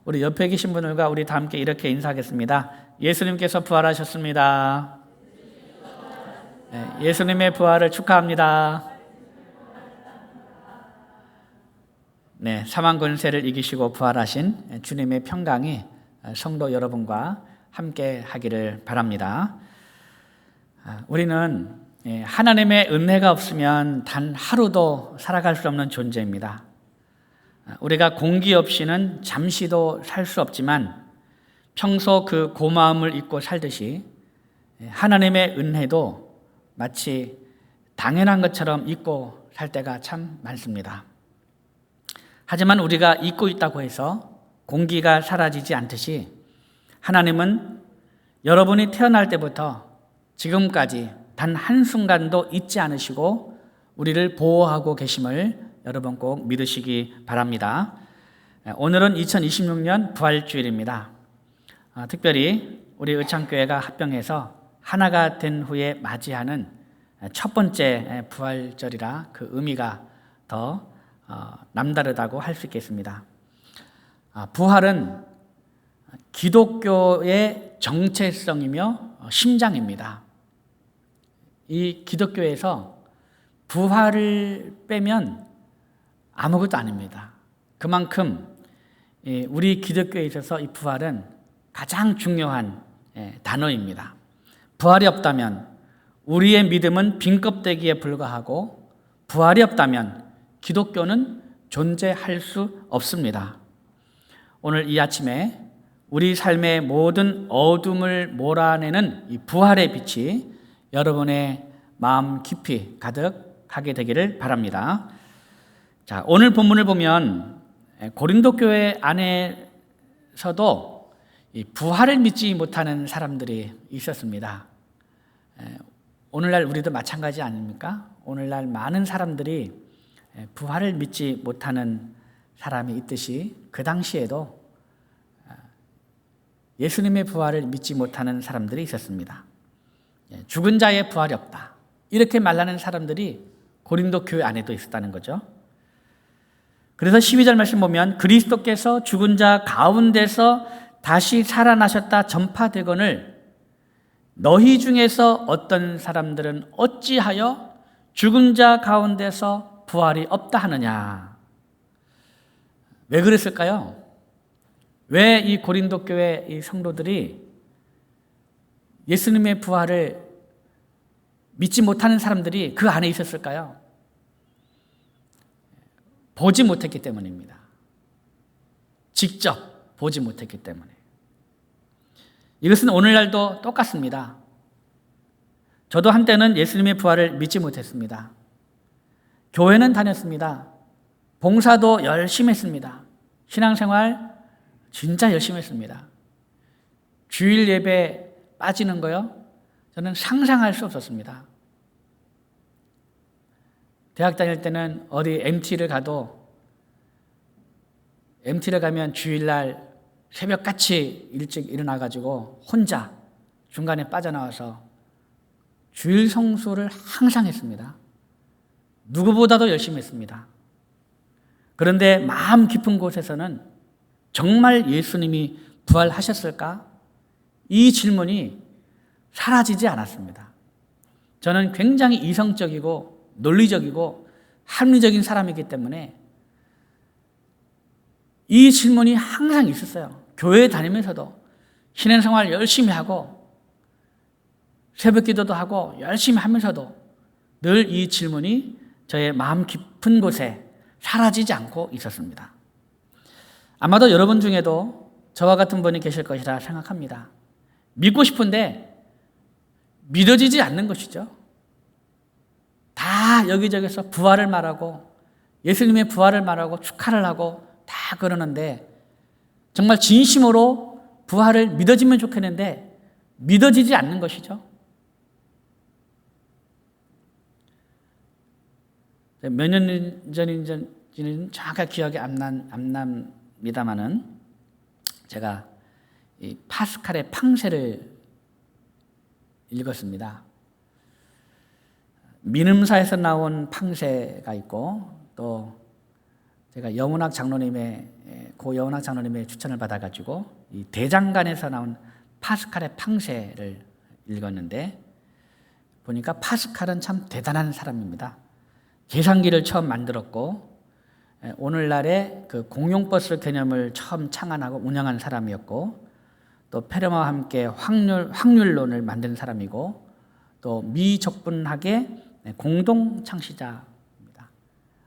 우리 옆에 계신 분들과 우리 다 함께 이렇게 인사하겠습니다. 예수님께서 부활하셨습니다. 네, 예수님의 부활을 축하합니다. 네, 사망 권세를 이기시고 부활하신 주님의 평강이 성도 여러분과 함께 하기를 바랍니다. 우리는 하나님의 은혜가 없으면 단 하루도 살아갈 수 없는 존재입니다. 우리가 공기 없이는 잠시도 살 수 없지만 평소 그 고마움을 잊고 살듯이 하나님의 은혜도 마치 당연한 것처럼 잊고 살 때가 참 많습니다. 하지만 우리가 잊고 있다고 해서 공기가 사라지지 않듯이 하나님은 여러분이 태어날 때부터 지금까지 단 한순간도 잊지 않으시고 우리를 보호하고 계심을 여러분 꼭 믿으시기 바랍니다. 오늘은 2026년 부활주일입니다. 특별히 우리 의창교회가 합병해서 하나가 된 후에 맞이하는 첫 번째 부활절이라 그 의미가 더 남다르다고 할 수 있겠습니다. 부활은 기독교의 정체성이며 심장입니다. 이 기독교에서 부활을 빼면 아무것도 아닙니다. 그만큼 우리 기독교에 있어서 이 부활은 가장 중요한 단어입니다. 부활이 없다면 우리의 믿음은 빈 껍데기에 불과하고 부활이 없다면 기독교는 존재할 수 없습니다. 오늘 이 아침에 우리 삶의 모든 어둠을 몰아내는 이 부활의 빛이 여러분의 마음 깊이 가득하게 되기를 바랍니다. 자, 오늘 본문을 보면 고린도 교회 안에서도 이 부활을 믿지 못하는 사람들이 있었습니다. 오늘날 우리도 마찬가지 아닙니까? 오늘날 많은 사람들이 부활을 믿지 못하는 사람이 있듯이 그 당시에도 예수님의 부활을 믿지 못하는 사람들이 있었습니다. 죽은 자의 부활이 없다, 이렇게 말하는 사람들이 고린도 교회 안에도 있었다는 거죠. 그래서 12절 말씀 보면 그리스도께서 죽은 자 가운데서 다시 살아나셨다 전파되거늘 너희 중에서 어떤 사람들은 어찌하여 죽은 자 가운데서 부활이 없다 하느냐. 왜 그랬을까요? 왜 이 고린도 교회 이 성도들이 예수님의 부활을 믿지 못하는 사람들이 그 안에 있었을까요? 보지 못했기 때문입니다. 직접 보지 못했기 때문에. 이것은 오늘날도 똑같습니다. 저도 한때는 예수님의 부활을 믿지 못했습니다. 교회는 다녔습니다. 봉사도 열심히 했습니다. 신앙생활 진짜 열심히 했습니다. 주일 예배 빠지는 거요? 저는 상상할 수 없었습니다. 대학 다닐 때는 어디 MT를 가도 MT를 가면 주일날 새벽같이 일찍 일어나가지고 혼자 중간에 빠져나와서 주일 성수를 항상 했습니다. 누구보다도 열심히 했습니다. 그런데 마음 깊은 곳에서는 정말 예수님이 부활하셨을까? 이 질문이 사라지지 않았습니다. 저는 굉장히 이성적이고 논리적이고 합리적인 사람이기 때문에 이 질문이 항상 있었어요. 교회 다니면서도 신앙생활 열심히 하고 새벽기도도 하고 열심히 하면서도 늘 이 질문이 저의 마음 깊은 곳에 사라지지 않고 있었습니다. 아마도 여러분 중에도 저와 같은 분이 계실 것이라 생각합니다. 믿고 싶은데 믿어지지 않는 것이죠. 다 여기저기서 부활을 말하고 예수님의 부활을 말하고 축하를 하고 다 그러는데 정말 진심으로 부활을 믿어지면 좋겠는데 믿어지지 않는 것이죠. 몇 년 전인지는 정확하게 기억이 안 납니다만은 제가 이 파스칼의 팡세를 읽었습니다. 민음사에서 나온 팡세가 있고 또 제가 영문학 장로님의 고 여원학 장로님의 추천을 받아가지고 이 대장간에서 나온 파스칼의 팡세를 읽었는데 보니까 파스칼은 참 대단한 사람입니다. 계산기를 처음 만들었고 오늘날의 그 공용버스 개념을 처음 창안하고 운영한 사람이었고 또 페르마와 함께 확률론을 만든 사람이고 또 미적분학의 공동 창시자입니다.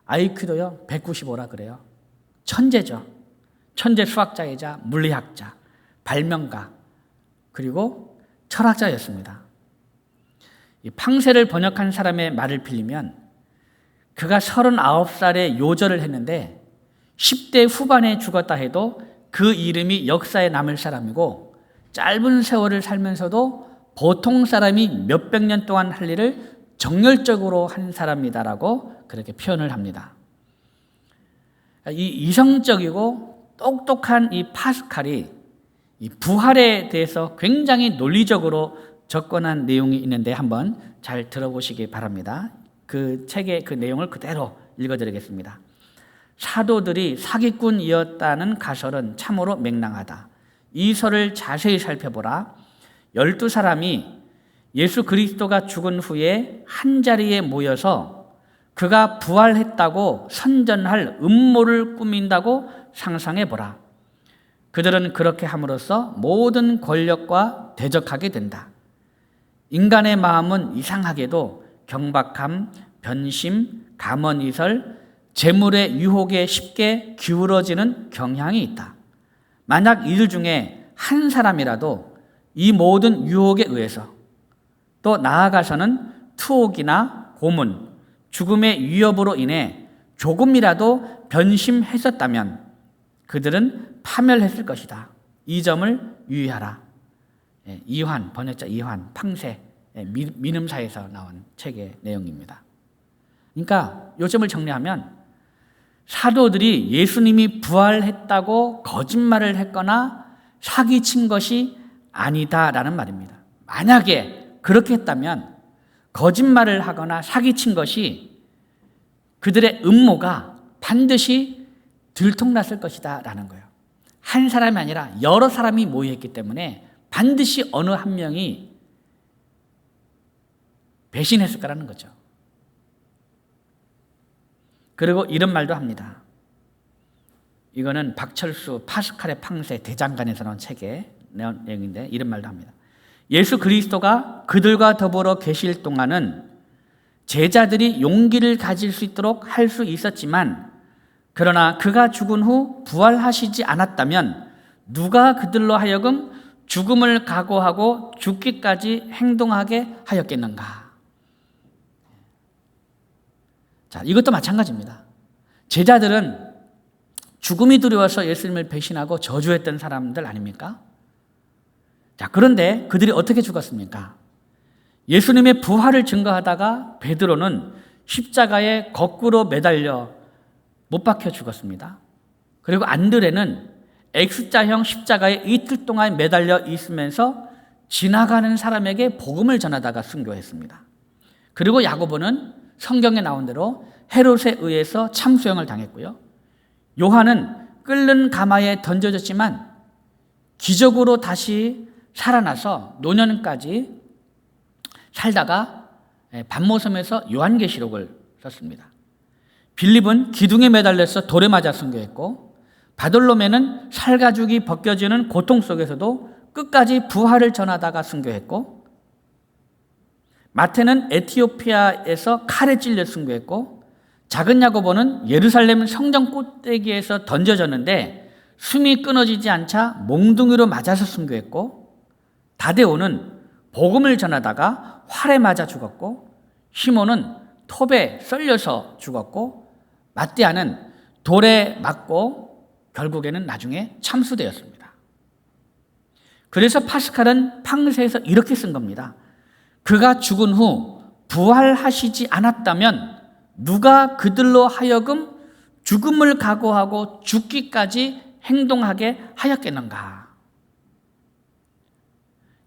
IQ도요 195라 그래요. 천재죠. 천재 수학자이자 물리학자, 발명가, 그리고 철학자였습니다. 이 팡세를 번역한 사람의 말을 빌리면 그가 39살에 요절을 했는데 10대 후반에 죽었다 해도 그 이름이 역사에 남을 사람이고 짧은 세월을 살면서도 보통 사람이 몇백 년 동안 할 일을 정열적으로 한 사람이다라고 그렇게 표현을 합니다. 이 이성적이고 똑똑한 이 파스칼이 이 부활에 대해서 굉장히 논리적으로 접근한 내용이 있는데 한번 잘 들어보시기 바랍니다. 그 책의 그 내용을 그대로 읽어드리겠습니다. 사도들이 사기꾼이었다는 가설은 참으로 맹랑하다. 이 설을 자세히 살펴보라. 12사람이 예수 그리스도가 죽은 후에 한자리에 모여서 그가 부활했다고 선전할 음모를 꾸민다고 상상해보라. 그들은 그렇게 함으로써 모든 권력과 대적하게 된다. 인간의 마음은 이상하게도 경박함, 변심, 감언이설, 재물의 유혹에 쉽게 기울어지는 경향이 있다. 만약 이들 중에 한 사람이라도 이 모든 유혹에 의해서 또 나아가서는 투옥이나 고문, 죽음의 위협으로 인해 조금이라도 변심했었다면 그들은 파멸했을 것이다. 이 점을 유의하라. 이환, 번역자 이환, 팡세, 민음사에서 나온 책의 내용입니다. 그러니까 이 점을 정리하면 사도들이 예수님이 부활했다고 거짓말을 했거나 사기친 것이 아니다라는 말입니다. 만약에 그렇게 했다면 거짓말을 하거나 사기친 것이 그들의 음모가 반드시 들통났을 것이다 라는 거예요. 한 사람이 아니라 여러 사람이 모여있기 때문에 반드시 어느 한 명이 배신했을 거라는 거죠. 그리고 이런 말도 합니다. 이거는 박철수 파스칼의 팡세 대장간에서 나온 책의 내용인데 이런 말도 합니다. 예수 그리스도가 그들과 더불어 계실 동안은 제자들이 용기를 가질 수 있도록 할 수 있었지만 그러나 그가 죽은 후 부활하시지 않았다면 누가 그들로 하여금 죽음을 각오하고 죽기까지 행동하게 하였겠는가? 자, 이것도 마찬가지입니다. 제자들은 죽음이 두려워서 예수님을 배신하고 저주했던 사람들 아닙니까? 자, 그런데 그들이 어떻게 죽었습니까? 예수님의 부활을 증거하다가 베드로는 십자가에 거꾸로 매달려 못 박혀 죽었습니다. 그리고 안드레는 X자형 십자가에 이틀 동안 매달려 있으면서 지나가는 사람에게 복음을 전하다가 순교했습니다. 그리고 야고보는 성경에 나온 대로 헤롯에 의해서 참수형을 당했고요. 요한은 끓는 가마에 던져졌지만 기적으로 다시 살아나서 노년까지 살다가 반모섬에서 요한계시록을 썼습니다. 빌립은 기둥에 매달려서 돌에 맞아 순교했고 바돌로메는 살가죽이 벗겨지는 고통 속에서도 끝까지 부활을 전하다가 순교했고 마태는 에티오피아에서 칼에 찔려 순교했고 작은 야고보는 예루살렘 성전 꼭대기에서 던져졌는데 숨이 끊어지지 않자 몽둥이로 맞아서 순교했고 다데오는 복음을 전하다가 활에 맞아 죽었고 시몬은 톱에 썰려서 죽었고 마띠아는 돌에 맞고 결국에는 나중에 참수되었습니다. 그래서 파스칼은 팡세에서 이렇게 쓴 겁니다. 그가 죽은 후 부활하시지 않았다면 누가 그들로 하여금 죽음을 각오하고 죽기까지 행동하게 하였겠는가?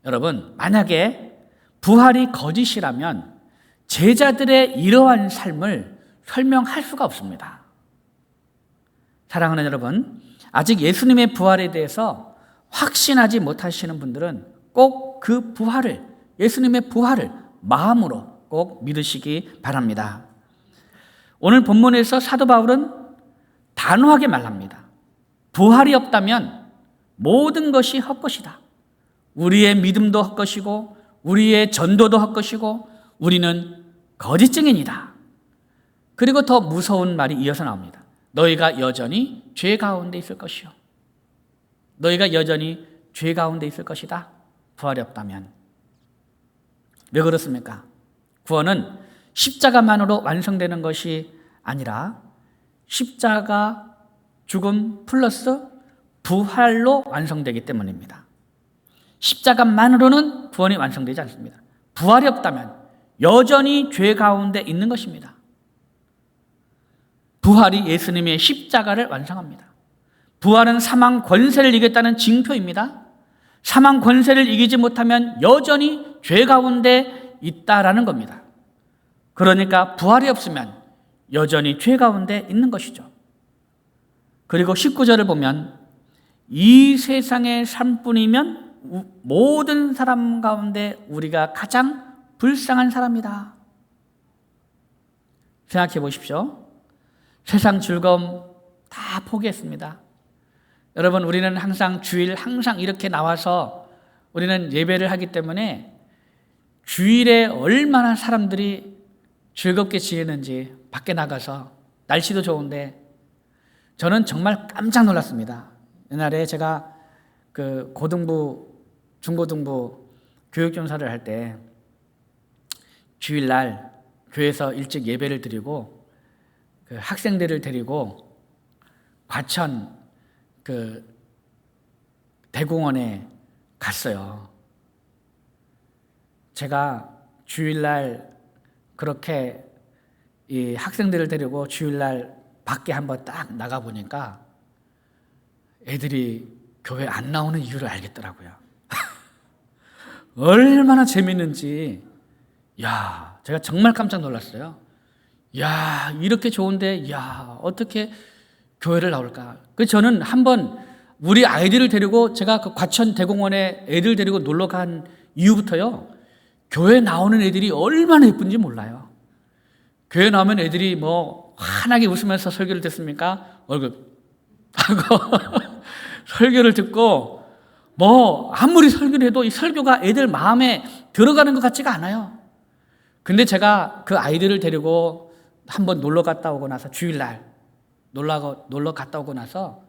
여러분, 만약에 부활이 거짓이라면 제자들의 이러한 삶을 설명할 수가 없습니다. 사랑하는 여러분, 아직 예수님의 부활에 대해서 확신하지 못하시는 분들은 꼭 그 부활을, 예수님의 부활을 마음으로 꼭 믿으시기 바랍니다. 오늘 본문에서 사도 바울은 단호하게 말합니다. 부활이 없다면 모든 것이 헛것이다. 우리의 믿음도 헛것이고 우리의 전도도 헛것이고 우리는 거짓 증인이다. 그리고 더 무서운 말이 이어서 나옵니다. 너희가 여전히 죄 가운데 있을 것이요. 너희가 여전히 죄 가운데 있을 것이다. 부활이 없다면. 왜 그렇습니까? 구원은 십자가만으로 완성되는 것이 아니라 십자가 죽음 플러스 부활로 완성되기 때문입니다. 십자가만으로는 구원이 완성되지 않습니다. 부활이 없다면 여전히 죄 가운데 있는 것입니다. 부활이 예수님의 십자가를 완성합니다. 부활은 사망 권세를 이겼다는 징표입니다. 사망 권세를 이기지 못하면 여전히 죄 가운데 있다라는 겁니다. 그러니까 부활이 없으면 여전히 죄 가운데 있는 것이죠. 그리고 19절을 보면 이 세상의 삶뿐이면 모든 사람 가운데 우리가 가장 불쌍한 사람이다. 생각해 보십시오. 세상 즐거움 다 포기했습니다. 여러분, 우리는 항상 주일 항상 이렇게 나와서 우리는 예배를 하기 때문에 주일에 얼마나 사람들이 즐겁게 지내는지 밖에 나가서 날씨도 좋은데 저는 정말 깜짝 놀랐습니다. 옛날에 제가 그 고등부, 중고등부 교육전사를 할 때 주일날 교회에서 일찍 예배를 드리고 그 학생들을 데리고 과천 그 대공원에 갔어요. 제가 주일날 그렇게 이 학생들을 데리고 주일날 밖에 한번 딱 나가보니까 애들이 교회 안 나오는 이유를 알겠더라고요. 얼마나 재밌는지, 야, 제가 정말 깜짝 놀랐어요. 야, 이렇게 좋은데, 야, 어떻게 교회를 나올까? 그래서 저는 한번 우리 아이들을 데리고 제가 그 과천 대공원에 애들 데리고 놀러 간 이후부터요, 교회 나오는 애들이 얼마나 예쁜지 몰라요. 교회 나오면 애들이 뭐 환하게 웃으면서 설교를 듣습니까? 얼굴 하고 설교를 듣고 뭐 아무리 설교를 해도 이 설교가 애들 마음에 들어가는 것 같지가 않아요. 근데 제가 그 아이들을 데리고 한번 놀러 갔다 오고 나서 주일날 놀러 갔다 오고 나서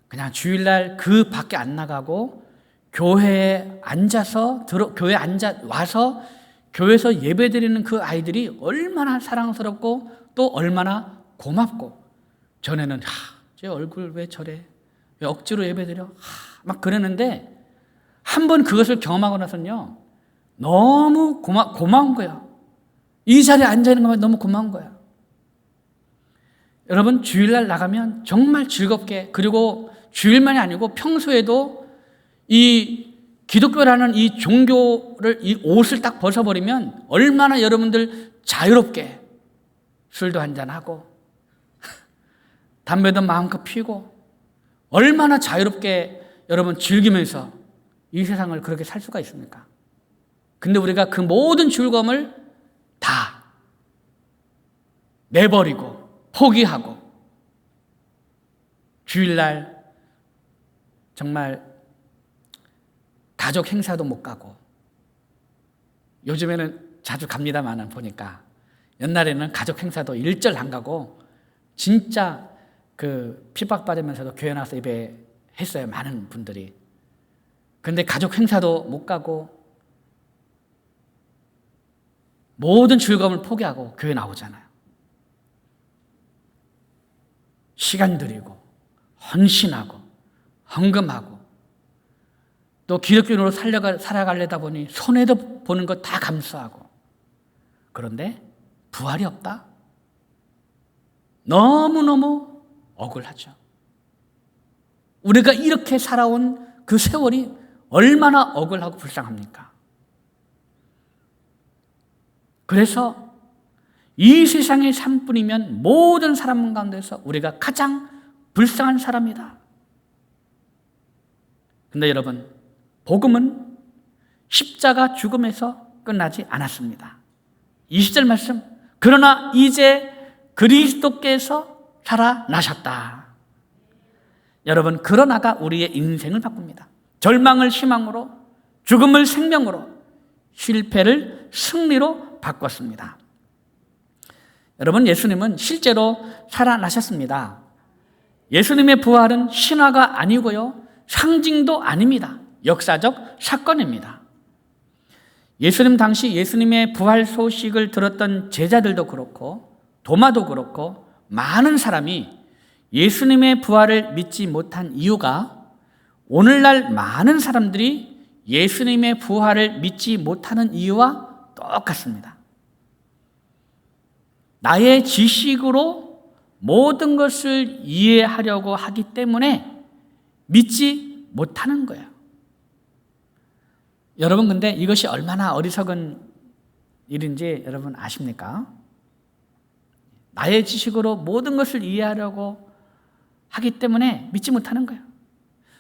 그냥 주일날 그 밖에 안 나가고 교회에 앉아서 와서 교회에서 예배드리는 그 아이들이 얼마나 사랑스럽고 또 얼마나 고맙고, 전에는 제 얼굴 왜 저래, 왜 억지로 예배드려, 막 그러는데 한번 그것을 경험하고 나서는요 너무 고마운 거예요. 이 자리에 앉아있는 것만 너무 고마운 거예요. 여러분, 주일날 나가면 정말 즐겁게, 그리고 주일만이 아니고 평소에도 이 기독교라는 이 종교를, 이 옷을 딱 벗어버리면 얼마나 여러분들 자유롭게 술도 한잔하고 담배도 마음껏 피우고 얼마나 자유롭게 여러분 즐기면서 이 세상을 그렇게 살 수가 있습니까? 근데 우리가 그 모든 즐거움을 다 내버리고 포기하고 주일날 정말 가족 행사도 못 가고, 요즘에는 자주 갑니다만 보니까 옛날에는 가족 행사도 일절 안 가고 진짜 그 핍박받으면서도 교회 나와서 예배했어요, 많은 분들이. 근데 가족 행사도 못 가고 모든 즐거움을 포기하고 교회 나오잖아요. 시간 들이고 헌신하고 헌금하고 또 기독교인으로 살아가려다 보니 손해도 보는 것 다 감수하고. 그런데 부활이 없다? 너무너무 억울하죠. 우리가 이렇게 살아온 그 세월이 얼마나 억울하고 불쌍합니까? 그래서 이 세상의 삶뿐이면 모든 사람 가운데서 우리가 가장 불쌍한 사람이다. 근데 여러분, 복음은 십자가 죽음에서 끝나지 않았습니다. 20절 말씀, 그러나 이제 그리스도께서 살아나셨다. 여러분, 그러나가 우리의 인생을 바꿉니다. 절망을 희망으로, 죽음을 생명으로, 실패를 승리로 바꿨습니다. 여러분, 예수님은 실제로 살아나셨습니다. 예수님의 부활은 신화가 아니고요, 상징도 아닙니다. 역사적 사건입니다. 예수님 당시 예수님의 부활 소식을 들었던 제자들도 그렇고 도마도 그렇고 많은 사람이 예수님의 부활을 믿지 못한 이유가 오늘날 많은 사람들이 예수님의 부활을 믿지 못하는 이유와 똑같습니다. 나의 지식으로 모든 것을 이해하려고 하기 때문에 믿지 못하는 거예요. 여러분, 근데 이것이 얼마나 어리석은 일인지 여러분 아십니까? 나의 지식으로 모든 것을 이해하려고 하기 때문에 믿지 못하는 거예요.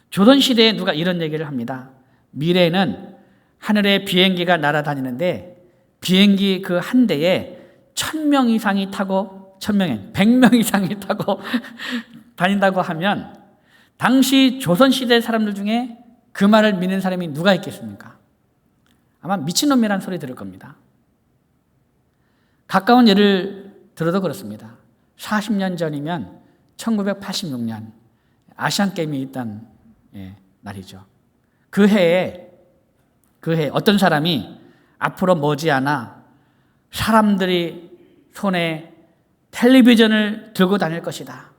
조선시대에 누가 이런 얘기를 합니다. 미래에는 하늘에 비행기가 날아다니는데 비행기 그 한 대에 1000명 이상이 타고 100명 이상이 타고 다닌다고 하면 당시 조선시대 사람들 중에 그 말을 믿는 사람이 누가 있겠습니까? 아마 미친놈이라는 소리 들을 겁니다. 가까운 예를 들어도 그렇습니다. 40년 전이면 1986년 아시안게임이 있던 날이죠. 그 해에 어떤 사람이 앞으로 머지않아 사람들이 손에 텔레비전을 들고 다닐 것이다.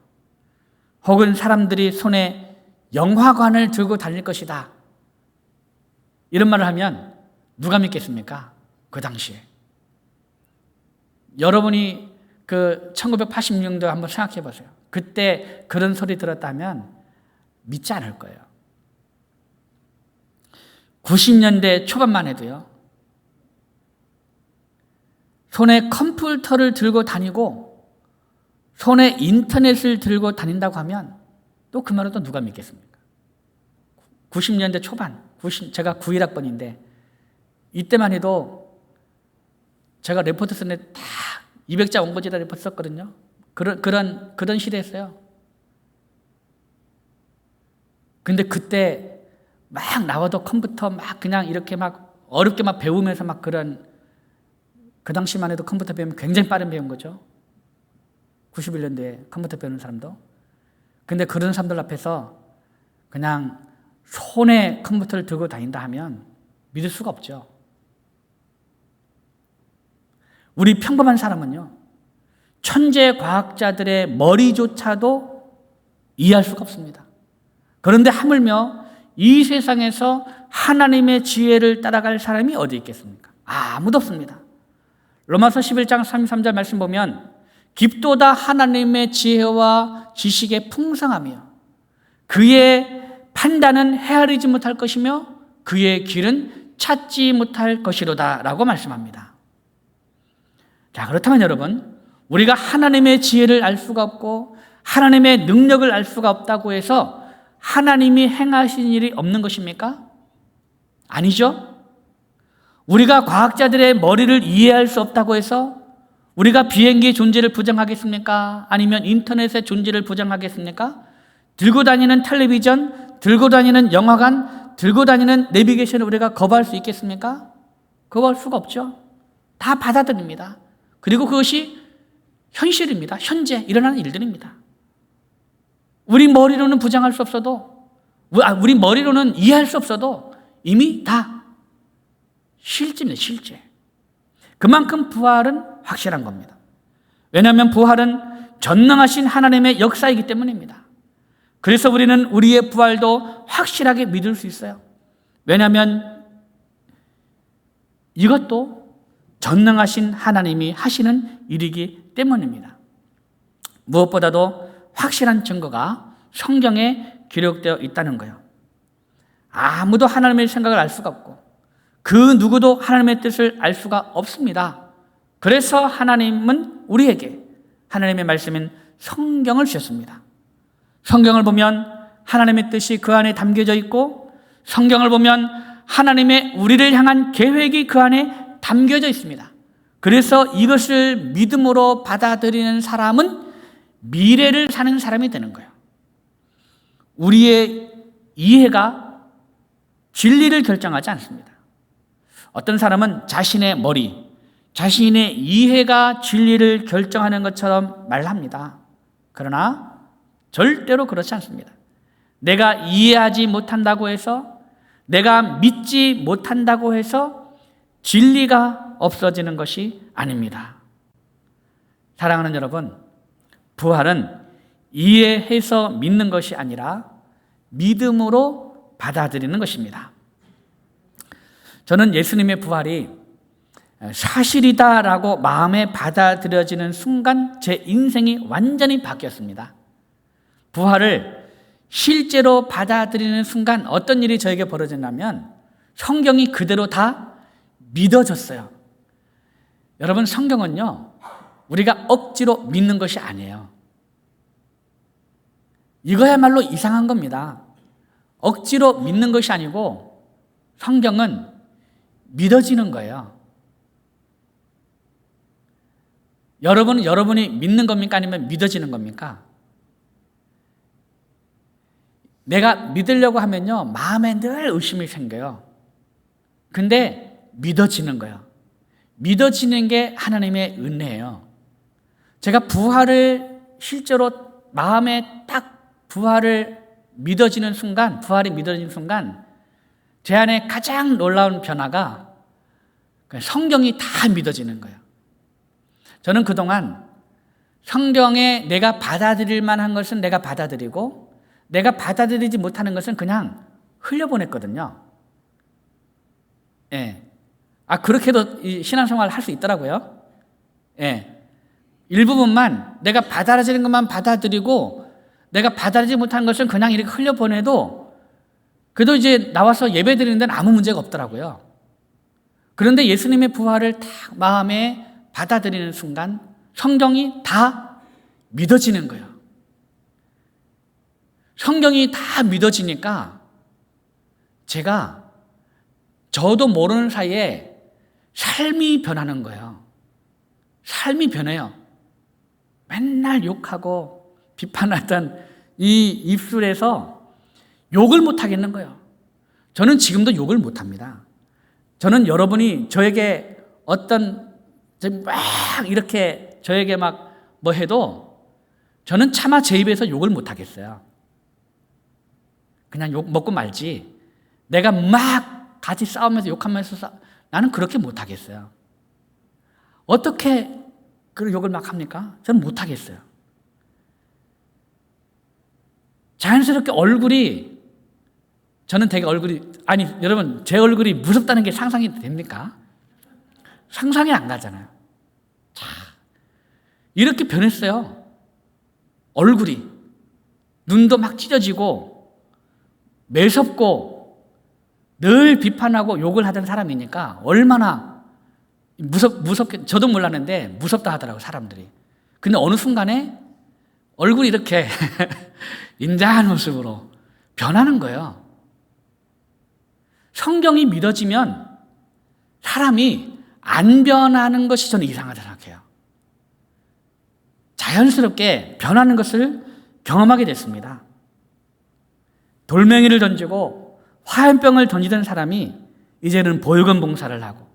혹은 사람들이 손에 영화관을 들고 다닐 것이다. 이런 말을 하면 누가 믿겠습니까? 그 당시에. 여러분이 그 1986년도 한번 생각해 보세요. 그때 그런 소리 들었다면 믿지 않을 거예요. 90년대 초반만 해도요, 손에 컴퓨터를 들고 다니고 손에 인터넷을 들고 다닌다고 하면 또 그 말을 또 누가 믿겠습니까? 90년대 초반, 제가 91학번인데 이때만 해도 제가 레포트 썼는데 다 200자 원고지다 레포트 썼거든요. 그런 시대였어요. 근데 그때 막 나와도 컴퓨터 막 그냥 이렇게 막 어렵게 막 배우면서 막 그 당시만 해도 컴퓨터 배우면 굉장히 빠른 배운 거죠. 91년도에 컴퓨터 배우는 사람도. 근데 그런 사람들 앞에서 그냥 손에 컴퓨터를 들고 다닌다 하면 믿을 수가 없죠. 우리 평범한 사람은요, 천재 과학자들의 머리조차도 이해할 수가 없습니다. 그런데 하물며 이 세상에서 하나님의 지혜를 따라갈 사람이 어디 있겠습니까? 아무도 없습니다. 로마서 11장 33절 말씀 보면 깊도다 하나님의 지혜와 지식의 풍성하며 그의 판단은 헤아리지 못할 것이며 그의 길은 찾지 못할 것이로다 라고 말씀합니다. 자, 그렇다면 여러분, 우리가 하나님의 지혜를 알 수가 없고 하나님의 능력을 알 수가 없다고 해서 하나님이 행하신 일이 없는 것입니까? 아니죠. 우리가 과학자들의 머리를 이해할 수 없다고 해서 우리가 비행기의 존재를 부정하겠습니까? 아니면 인터넷의 존재를 부정하겠습니까? 들고 다니는 텔레비전, 들고 다니는 영화관, 들고 다니는 내비게이션을 우리가 거부할 수 있겠습니까? 거부할 수가 없죠. 다 받아들입니다. 그리고 그것이 현실입니다. 현재 일어나는 일들입니다. 우리 머리로는 부정할 수 없어도, 우리 머리로는 이해할 수 없어도 이미 다 실제입니다. 실제. 그만큼 부활은 확실한 겁니다. 왜냐하면 부활은 전능하신 하나님의 역사이기 때문입니다. 그래서 우리는 우리의 부활도 확실하게 믿을 수 있어요. 왜냐하면 이것도 전능하신 하나님이 하시는 일이기 때문입니다. 무엇보다도 확실한 증거가 성경에 기록되어 있다는 거예요. 아무도 하나님의 생각을 알 수가 없고 그 누구도 하나님의 뜻을 알 수가 없습니다. 그래서 하나님은 우리에게 하나님의 말씀인 성경을 주셨습니다. 성경을 보면 하나님의 뜻이 그 안에 담겨져 있고 성경을 보면 하나님의 우리를 향한 계획이 그 안에 담겨져 있습니다. 그래서 이것을 믿음으로 받아들이는 사람은 미래를 사는 사람이 되는 거예요. 우리의 이해가 진리를 결정하지 않습니다. 어떤 사람은 자신의 머리, 자신의 이해가 진리를 결정하는 것처럼 말합니다. 그러나 절대로 그렇지 않습니다. 내가 이해하지 못한다고 해서, 내가 믿지 못한다고 해서 진리가 없어지는 것이 아닙니다. 사랑하는 여러분, 부활은 이해해서 믿는 것이 아니라 믿음으로 받아들이는 것입니다. 저는 예수님의 부활이 사실이다라고 마음에 받아들여지는 순간 제 인생이 완전히 바뀌었습니다. 부활을 실제로 받아들이는 순간 어떤 일이 저에게 벌어졌냐면 성경이 그대로 다 믿어졌어요. 여러분, 성경은요, 우리가 억지로 믿는 것이 아니에요. 이거야말로 이상한 겁니다. 억지로 믿는 것이 아니고 성경은 믿어지는 거예요. 여러분은 여러분이 믿는 겁니까? 아니면 믿어지는 겁니까? 내가 믿으려고 하면요, 마음에 늘 의심이 생겨요. 근데 믿어지는 거예요. 믿어지는 게 하나님의 은혜예요. 제가 부활을 실제로 마음에 딱 부활이 믿어지는 순간 제 안에 가장 놀라운 변화가 성경이 다 믿어지는 거예요. 저는 그동안 성경에 내가 받아들일 만한 것은 내가 받아들이고 내가 받아들이지 못하는 것은 그냥 흘려보냈거든요. 예. 그렇게도 신앙생활을 할 수 있더라고요. 예. 일부분만 내가 받아들이는 것만 받아들이고 내가 받아들이지 못하는 것은 그냥 이렇게 흘려보내도 그래도 이제 나와서 예배 드리는 데는 아무 문제가 없더라고요. 그런데 예수님의 부활을 딱 마음에 받아들이는 순간 성경이 다 믿어지는 거예요. 성경이 다 믿어지니까 저도 모르는 사이에 삶이 변하는 거예요. 삶이 변해요. 맨날 욕하고 비판하던 이 입술에서 욕을 못 하겠는 거예요. 저는 지금도 욕을 못 합니다. 저는 여러분이 저에게 막 이렇게 저에게 막 뭐 해도 저는 차마 제 입에서 욕을 못 하겠어요. 그냥 욕 먹고 말지. 내가 막 같이 싸우면서 욕하면서 나는 그렇게 못 하겠어요. 어떻게 그 욕을 막 합니까? 저는 못 하겠어요. 자연스럽게 저는 되게 여러분, 제 얼굴이 무섭다는 게 상상이 됩니까? 상상이 안 가잖아요. 자, 이렇게 변했어요. 얼굴이. 눈도 막 찢어지고 매섭고 늘 비판하고 욕을 하던 사람이니까 얼마나 무섭게, 저도 몰랐는데 무섭다 하더라고요, 사람들이. 근데 어느 순간에 얼굴이 이렇게 인자한 모습으로 변하는 거예요. 성경이 믿어지면 사람이 안 변하는 것이 저는 이상하다 생각해요. 자연스럽게 변하는 것을 경험하게 됐습니다. 돌멩이를 던지고 화염병을 던지던 사람이 이제는 보육원 봉사를 하고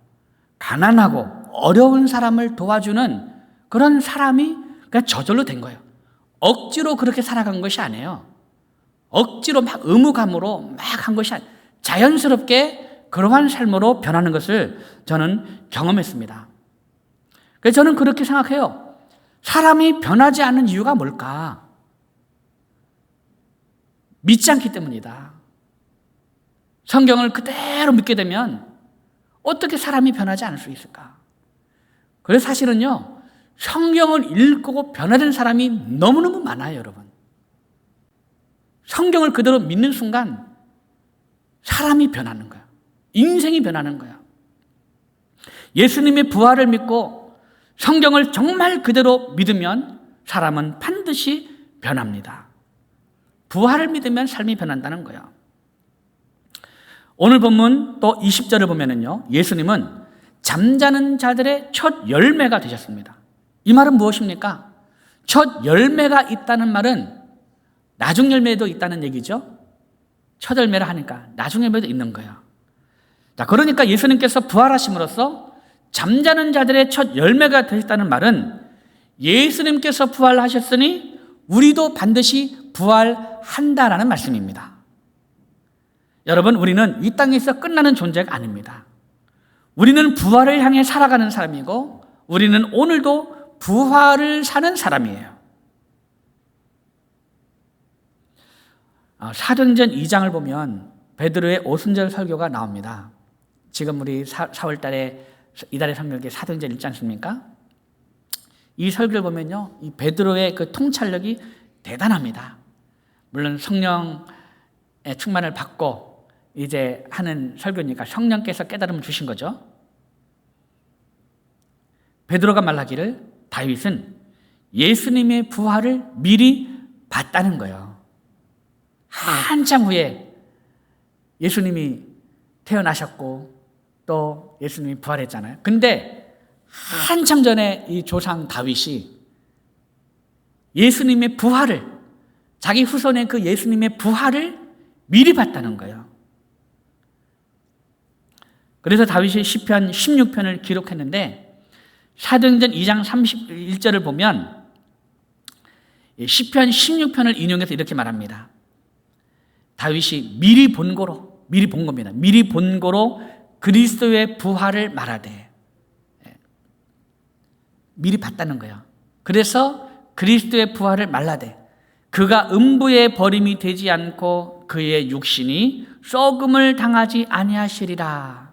가난하고 어려운 사람을 도와주는 그런 사람이 그냥 저절로 된 거예요. 억지로 그렇게 살아간 것이 아니에요. 억지로 막 의무감으로 막 한 것이 아니에요. 자연스럽게 그러한 삶으로 변하는 것을 저는 경험했습니다. 그래서 저는 그렇게 생각해요. 사람이 변하지 않는 이유가 뭘까? 믿지 않기 때문이다. 성경을 그대로 믿게 되면 어떻게 사람이 변하지 않을 수 있을까? 그래서 사실은요, 성경을 읽고 변화된 사람이 너무너무 많아요, 여러분. 성경을 그대로 믿는 순간 사람이 변하는 거야. 인생이 변하는 거야. 예수님의 부활을 믿고 성경을 정말 그대로 믿으면 사람은 반드시 변합니다. 부활을 믿으면 삶이 변한다는 거예요. 오늘 본문 또 20절을 보면은요, 예수님은 잠자는 자들의 첫 열매가 되셨습니다. 이 말은 무엇입니까? 첫 열매가 있다는 말은 나중 열매도 있다는 얘기죠. 첫 열매를 하니까 나중 열매도 있는 거예요. 자, 그러니까 예수님께서 부활하심으로써 잠자는 자들의 첫 열매가 되셨다는 말은 예수님께서 부활하셨으니 우리도 반드시 부활한다라는 말씀입니다. 여러분, 우리는 이 땅에서 끝나는 존재가 아닙니다. 우리는 부활을 향해 살아가는 사람이고 우리는 오늘도 부활을 사는 사람이에요. 사도행전 2장을 보면 베드로의 오순절 설교가 나옵니다. 지금 우리 4월 달에 이달의 성경에 사도행전 읽지 않습니까? 이 설교를 보면요, 이 베드로의 그 통찰력이 대단합니다. 물론 성령의 충만을 받고 이제 하는 설교니까 성령께서 깨달음을 주신 거죠. 베드로가 말하기를 다윗은 예수님의 부활을 미리 봤다는 거예요. 한참 후에 예수님이 태어나셨고 또 예수님이 부활했잖아요. 근데 한참 전에 이 조상 다윗이 예수님의 부활을, 자기 후손의 그 예수님의 부활을 미리 봤다는 거예요. 그래서 다윗이 시편 16편을 기록했는데 사도행전 2장 31절을 보면 시편 16편을 인용해서 이렇게 말합니다. 다윗이 미리 본 거로, 미리 본 겁니다. 미리 본 거로 그리스도의 부활을 말하되, 미리 봤다는 거예요. 그래서 그리스도의 부활을 말하되 그가 음부에 버림이 되지 않고 그의 육신이 썩음을 당하지 아니하시리라.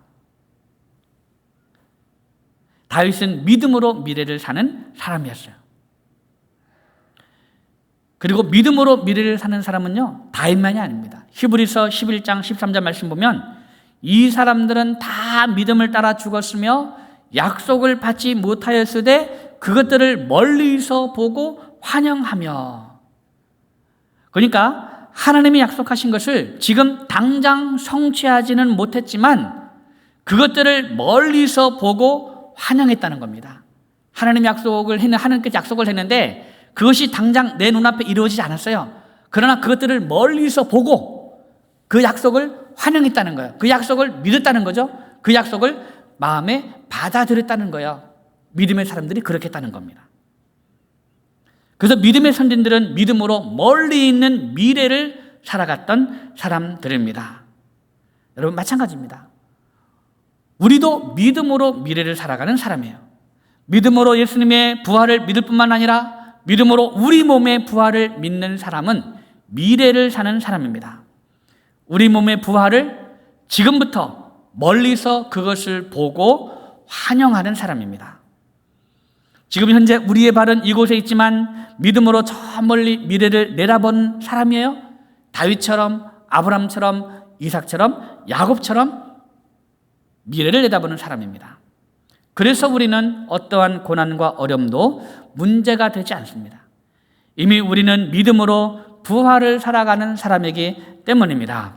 다윗은 믿음으로 미래를 사는 사람이었어요. 그리고 믿음으로 미래를 사는 사람은요, 다윗만이 아닙니다. 히브리서 11장 13절 말씀 보면 이 사람들은 다 믿음을 따라 죽었으며 약속을 받지 못하였으되 그것들을 멀리서 보고 환영하며. 그러니까 하나님이 약속하신 것을 지금 당장 성취하지는 못했지만 그것들을 멀리서 보고 환영했다는 겁니다. 하나님께서 약속을 했는데 그것이 당장 내 눈앞에 이루어지지 않았어요. 그러나 그것들을 멀리서 보고 그 약속을 환영했다는 거예요. 그 약속을 믿었다는 거죠. 그 약속을 마음에 받아들였다는 거예요. 믿음의 사람들이 그렇게 했다는 겁니다. 그래서 믿음의 선진들은 믿음으로 멀리 있는 미래를 살아갔던 사람들입니다. 여러분, 마찬가지입니다. 우리도 믿음으로 미래를 살아가는 사람이에요. 믿음으로 예수님의 부활을 믿을 뿐만 아니라 믿음으로 우리 몸의 부활을 믿는 사람은 미래를 사는 사람입니다. 우리 몸의 부활을 지금부터 멀리서 그것을 보고 환영하는 사람입니다. 지금 현재 우리의 발은 이곳에 있지만 믿음으로 저 멀리 미래를 내다본 사람이에요. 다윗처럼, 아브람처럼, 이삭처럼, 야곱처럼 미래를 내다보는 사람입니다. 그래서 우리는 어떠한 고난과 어려움도 문제가 되지 않습니다. 이미 우리는 믿음으로 부활을 살아가는 사람이기 때문입니다.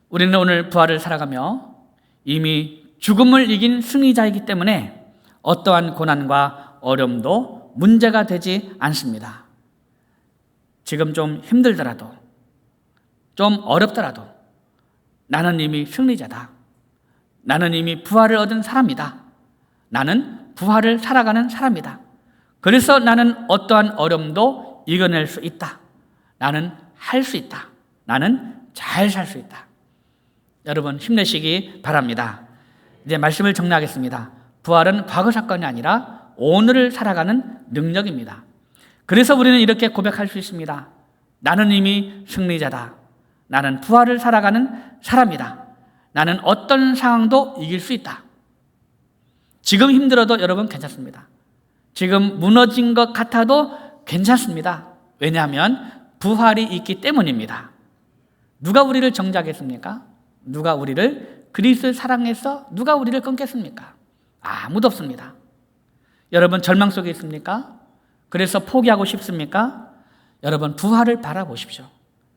우리는 오늘 부활을 살아가며 이미 죽음을 이긴 승리자이기 때문에 어떠한 고난과 어려움도 문제가 되지 않습니다. 지금 좀 힘들더라도, 좀 어렵더라도 나는 이미 승리자다. 나는 이미 부활을 얻은 사람이다. 나는 부활을 살아가는 사람이다. 그래서 나는 어떠한 어려움도 이겨낼 수 있다. 나는 할 수 있다. 나는 잘 살 수 있다. 여러분, 힘내시기 바랍니다. 이제 말씀을 정리하겠습니다. 부활은 과거 사건이 아니라 오늘을 살아가는 능력입니다. 그래서 우리는 이렇게 고백할 수 있습니다. 나는 이미 승리자다. 나는 부활을 살아가는 사람이다. 나는 어떤 상황도 이길 수 있다. 지금 힘들어도 여러분 괜찮습니다. 지금 무너진 것 같아도 괜찮습니다. 왜냐하면 부활이 있기 때문입니다. 누가 우리를 정죄하겠습니까? 누가 우리를 그리스도를 사랑해서 누가 우리를 끊겠습니까? 아무도 없습니다. 여러분, 절망 속에 있습니까? 그래서 포기하고 싶습니까? 여러분, 부활을 바라보십시오.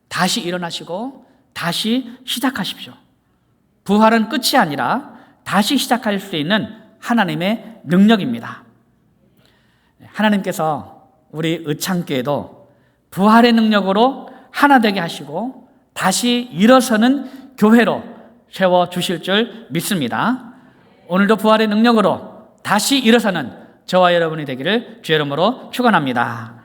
다시 일어나시고 다시 시작하십시오. 부활은 끝이 아니라 다시 시작할 수 있는 하나님의 능력입니다. 하나님께서 우리 의창교회도 부활의 능력으로 하나 되게 하시고 다시 일어서는 교회로 세워주실 줄 믿습니다. 오늘도 부활의 능력으로 다시 일어서는 저와 여러분이 되기를 주의 이름으로 축원합니다.